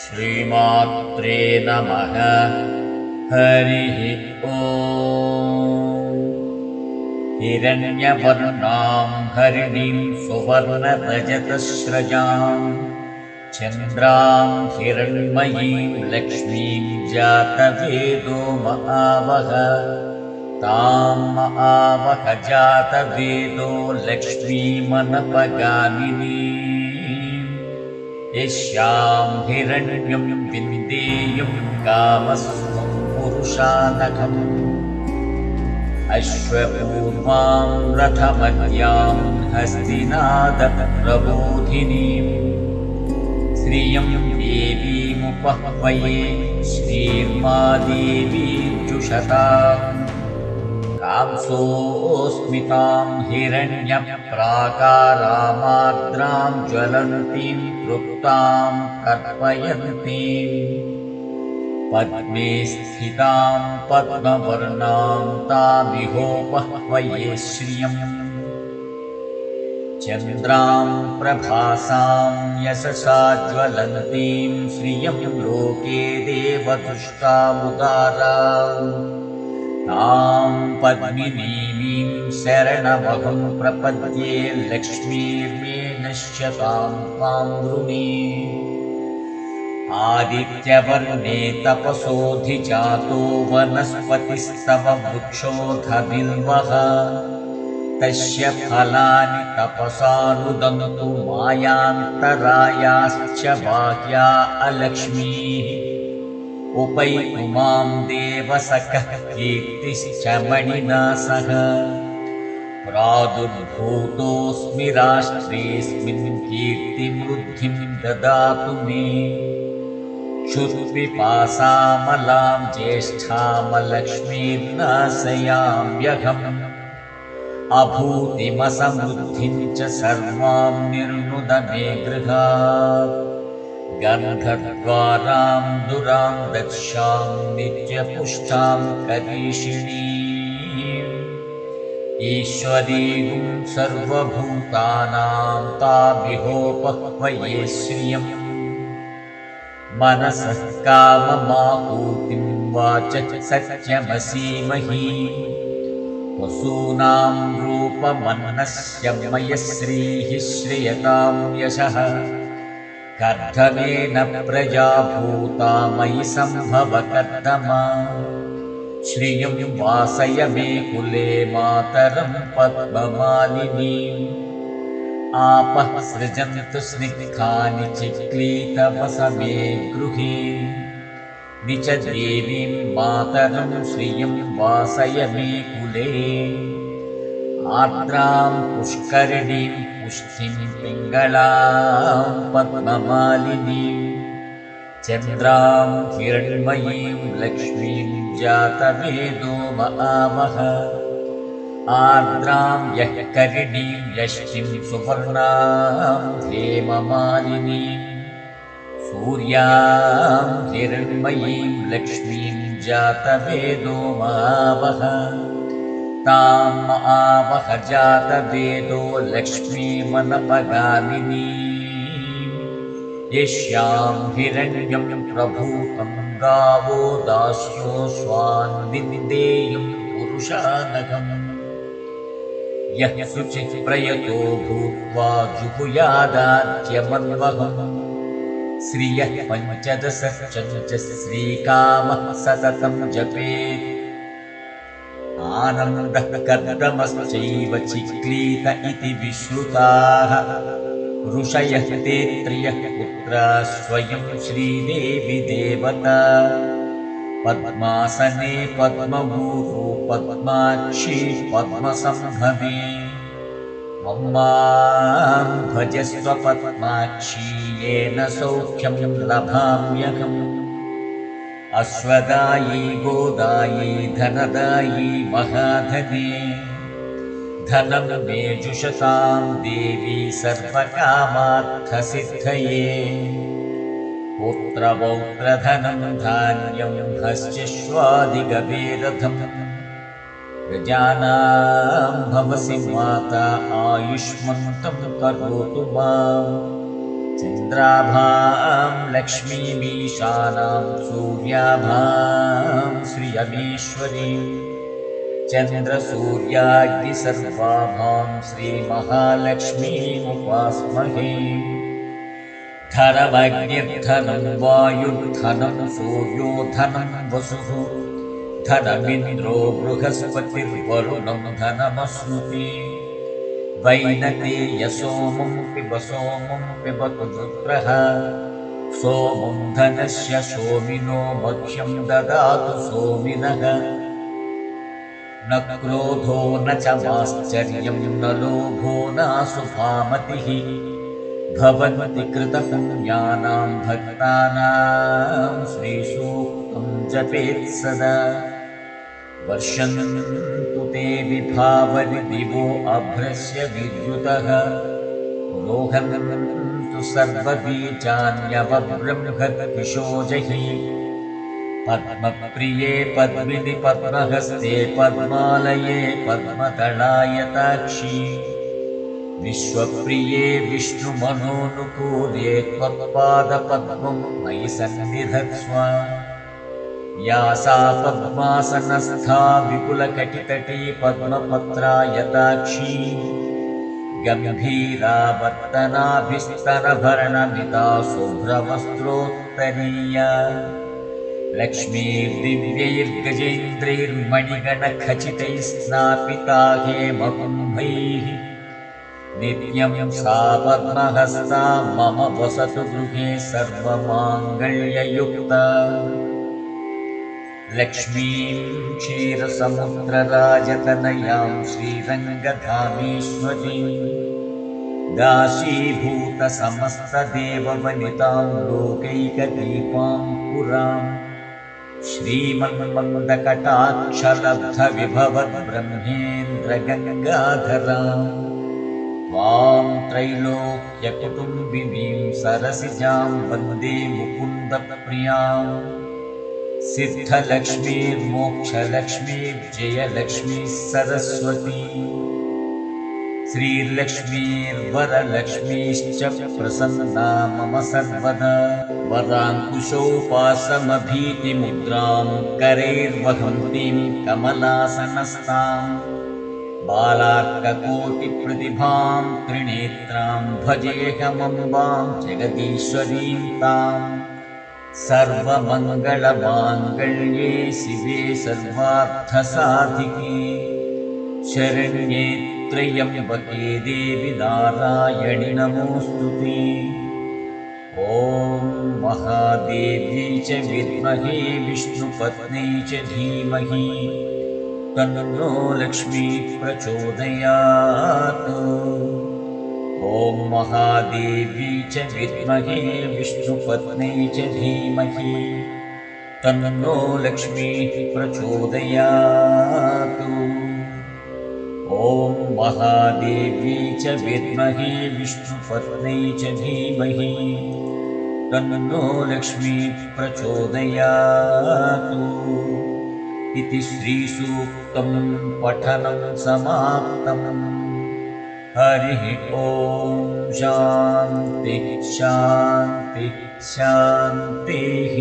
श्रीमात्रे नमः। हरिः ॐ। हिरण्यवर्णां हरिणीं सुवर्णरजतस्रजां चन्द्रां हिरण्मयीं लक्ष्मीं जातवेदो महावः। तां महावः जातवेदो लक्ष्मीमनपगामिनीम्। यस्यां हिरण्यं विन्देयं कामस्थं पुरुषानघम्। अश्वपूर्वां रथमद्यां हस्तिनादप्रबोधिनीं। श्रियं देवीमुपह्वये श्रीर्मादेवीर्जुषताम्। कांसोऽस्मितां हिरण्यप्राकारामार्द्रां ज्वलन्तीं तृप्तां कल्पयन्तीम्। पद्मे स्थितां पद्मवर्णां तामिहोपह्वये श्रियम्। चन्द्रां प्रभासां यशसा ज्वलन्तीं श्रियं लोके देवदुष्टामुदाराम्। तां पद्मिनीमीं शरणमहं प्रपद्ये लक्ष्मीर्मे नश्यतां त्वां वृणे। आदित्यवर्णे तपसोऽधिजातो वनस्पतिस्तव वृक्षोऽधबिल्वः। तस्य फलानि तपसानुदन्तु मायान्तरायाश्च बाह्या अलक्ष्मीः। उपैतुमां देवसखः कीर्तिश्च मणिना सह। प्रादुर्भूतोऽस्मि राष्ट्रेऽस्मिन् कीर्तिमृद्धिं ददातु मे। क्षुत्पिपासामलां ज्येष्ठामलक्ष्मीर्नाशयाम्यहम्। अभूतिमसमृद्धिं च सर्वां निर्नुद मे गृहात्। गन्धद्वारां दुरां दक्षां नित्यपुष्टां करीषिणीम्। ईश्वरीं सर्वभूतानां तामिहोपह्वये श्रियम्। मनसः काममाहूतिं वाचः सत्यमसीमहि। वसूनां रूपमन्नस्य मयश्रीः श्रियतां यशः। कर्दमेन प्रजा भूता मयि सम्भव कर्दमा। श्रियं वासय मे कुले मातरं पद्ममालिनीम्। आपः सृजन्तु स्निग्धानि चिक्लीतवस मे गृहे। निच देवीं मातरं श्रियं वासय मे कुले। आर्द्रां पुष्करिणीं पुष्टिं पिङ्गलां पद्ममालिनीं। चन्द्रां हिरण्मयीं लक्ष्मीं जातवेदो महावः। आर्द्रां यः करिणीं यष्टिं सुवर्णां हेममालिनीं। सूर्यां हिरण्मयीं लक्ष्मीं जातवेदो महावः। तां महावः जातवेदो लक्ष्मीमनपगामिनीम्। यस्यां हिरण्यं प्रभूतं गावो दास्यो स्वान्निन्देयं पुरुषानघम्। यः शुचिः प्रयतो भूत्वा जुहुयादात्यमन्वहम्। श्रियः पञ्चदशश्च श्रीकामः सततं जपेत्। आनन्दः कर्दमश्चैव चिक्लीत इति विश्रुताः। ऋषयः ते त्रयः पुत्राः स्वयं श्रीदेवी देवता। पद्मासने पद्मभूतो पद्माक्षी पद्मसम्भवे। मां भजस्व पद्माक्षी येन सौख्यं लभाम्यहम्। अश्वदायी गोदायी धनदायी महाधने। धनं मे जुषतां देवी सर्वकामार्थसिद्धये। पुत्रपौत्रधनं धान्यं हस्त्यश्वादिगवेरथम्। प्रजानां भवसि माता आयुष्मन्तं करोतु माम्। चन्द्राभां लक्ष्मीमीशानां सूर्याभां श्रियमीश्वरीं चन्द्रसूर्याग्निसर्वाभां श्रीमहालक्ष्मीमुपास्महे धनमग्निर्धनं वायुर्धनं सूर्यो धनं वसुः धनमिन्द्रो बृहस्पतिर्वरुणं धनमश्नुते वैनतेयसोमं पिबतु रुद्रः सोमं धनस्य सोमिनो मह्यं ददातु सोमिनः न क्रोधो न च माश्चर्यं न लोभो नाशुभामतिः भवन्ति कृतपुण्यानां भक्तानां श्रीसूक्तं जपेत् सदा वर्षन्तु ते विभावरि दिवो अभ्रस्य विद्युतः रोहन्तु सर्वबीजान्यवबृंहद्विषोजैः पद्मप्रिये पद्मिनि पद्महस्ते पद्मालये पद्मदलायताक्षी विश्वप्रिये विष्णुमनोनुकूले त्वत्पादपद्मं मयि सन्निधत्स्व या सा पद्मासनस्था विपुलकटितटी पद्मपत्रायताक्षी गम्भीरावर्तनाभिस्तनभरणमिता शुभ्रवस्त्रोत्तरीया लक्ष्मीर्दिव्यैर्गजेन्द्रैर्मणिगणखचितैः स्नापिता हेमकुम्भैः नित्यं सा पद्महस्ता मम वसतु गृहे सर्वमाङ्गल्ययुक्ता लक्ष्मीं क्षीरसमुद्रराजतनयां श्रीरङ्गधामेश्वरीं दासीभूतसमस्तदेववनितां लोकैकदीपां पुरां श्रीमन्मन्दकटाक्षलब्धविभवद्ब्रह्मेन्द्रगङ्गाधरां वां त्रैलोक्यकुटुम्बिनीं सरसिजां वन्दे मुकुन्दप्रियाम् सिद्धलक्ष्मीर्मोक्षलक्ष्मीर्जयलक्ष्मीः सरस्वती श्रीलक्ष्मीर्वरलक्ष्मीश्च प्रसन्ना मम सर्वदा वराङ्कुशोपासमभीतिमुद्रां करैर्वहन्तीं कमलासनस्तां बालार्ककोटिप्रतिभां त्रिनेत्रां भजेऽहमम्बां जगदीश्वरीं ताम् सर्वमङ्गलमाङ्गल्ये शिवे सर्वार्थसाधिके शरण्ये त्र्यम्बके देवि नारायणि नमोऽस्तुते ॐ महादेव्यै च विद्महे विष्णुपत्न्यै च धीमहि तन्नो लक्ष्मी प्रचोदयात् ॐ महादेव्यै च विद्महे विष्णुपत्न्यै च धीमहि तन्नो लक्ष्मीः प्रचोदयात् ॐ महादेव्यै च विद्महे विष्णुपत्न्यै च धीमहि तन्नो लक्ष्मीः प्रचोदयात् इति श्रीसूक्तं पठनं समाप्तम् हरिः ॐ शान्तिः शान्तिः शान्तिः।